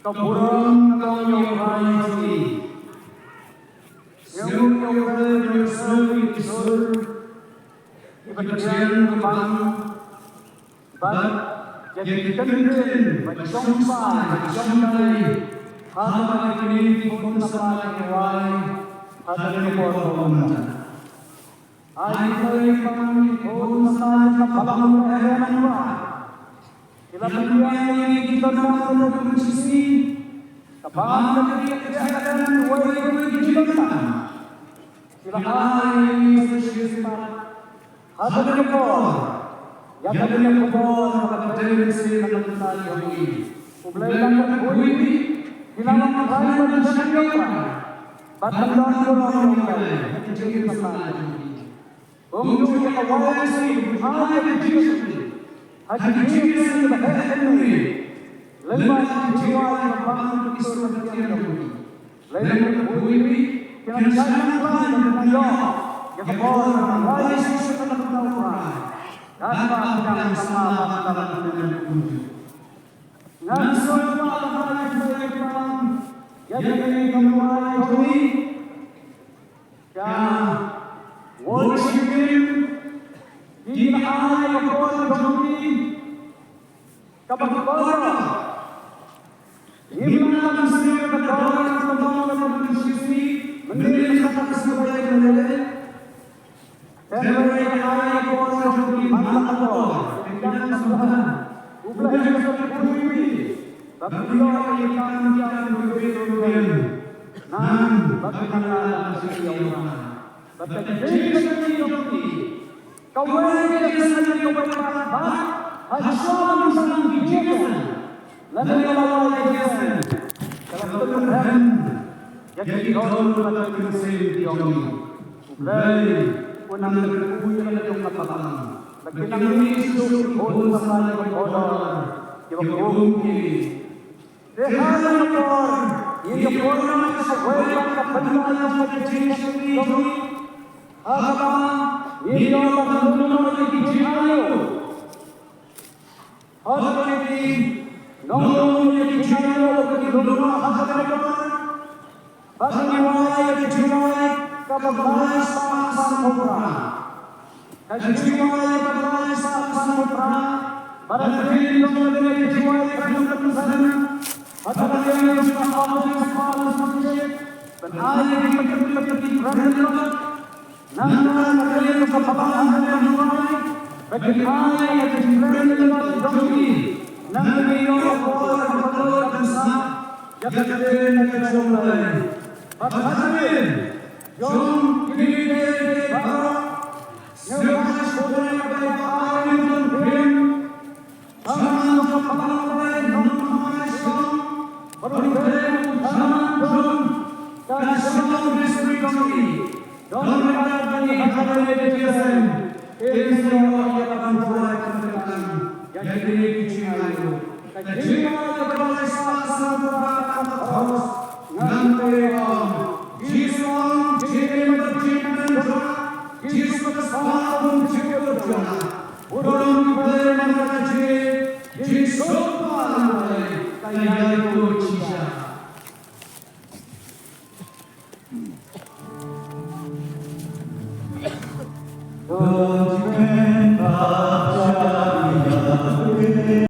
Kapurang ng iyong bahay sini. Iyong iyong isul, ibagyan ng bang, bat, jadi kentin, bagsongpan, bagsongdali, habang ikinipon sa mga iway, habang ipon ay ito'y pangipon sa mga kapalamunan ba? Ilapagyan yung kita naman ng pagsisi, kapag nagkakasyakan, huwag ikikitan. Sila ay sa sisipat, habang ipon, yakin ang kubon na magpapalisi ng tayo ni Ublay lang ang buwi, kailangan ang kain ng siyempre. Batandaan ko lang ang ublay, nagkikita sa tayo. Kung yung kakawala sa iyo, ay nagkikita. Nagkikita sa Henry. Lemah jiwa yang bangun isu ng Henry. Lemah ang buwi, kinagsanan ang plan ng tayo. Kakawala ang kain sa isu ng tayo. Kata ang sama dalam dunia. Nasib Allah Tuhan, yang kemulai juli, yang worshiping di ayat Quran juli, kabar Iman muslim berdoa tentang sisi menjadi satu sebagai menjadi dan ayat Quran juli Allah dan Tuhan ublay sa buwi bagyo ang yang berbeda nan bagana sa iyo bagay kaway sa iyo ba hasam sang bijikan lalu lawan kalau Tuhan jadi orang berlaku sendiri ublay unang nagbubuhay na yung kapatang nagpinangiso kung saan yung honor yung bumi dehalan ko yung honor sa huwag kapatang yung pagkakasya yung habang yung pagkakasya yung ginayo habang nung yung ginayo yung habang yung ginayo kapag sa kumura Kajiwai berlari saat samudra, barangkali yang menjadi jiwai kehidupan sana, adalah yang sudah Allah Subhanahu Wataala berada di tepi-tepi berada, namun mereka kebahagiaan yang mulai, bagaimana yang berada di domi, namun yang Allah berdoa dan sah, yang terjadi mulai, berhasil, jom ini bahagia. Nyemas boleh berapa yang penting, sama berapa non-masyarakat, berbeda sama dan semua distrik kami, dan mereka ini akan dijelaskan. Ini semua yang akan mulai tentang yang dikicau. Jika berbagai sahabat harus ngantekan, jika berjimpa Jisoo sahabun jiwa orang boleh mengaji Jisoo pandai kaya itu cia. Oh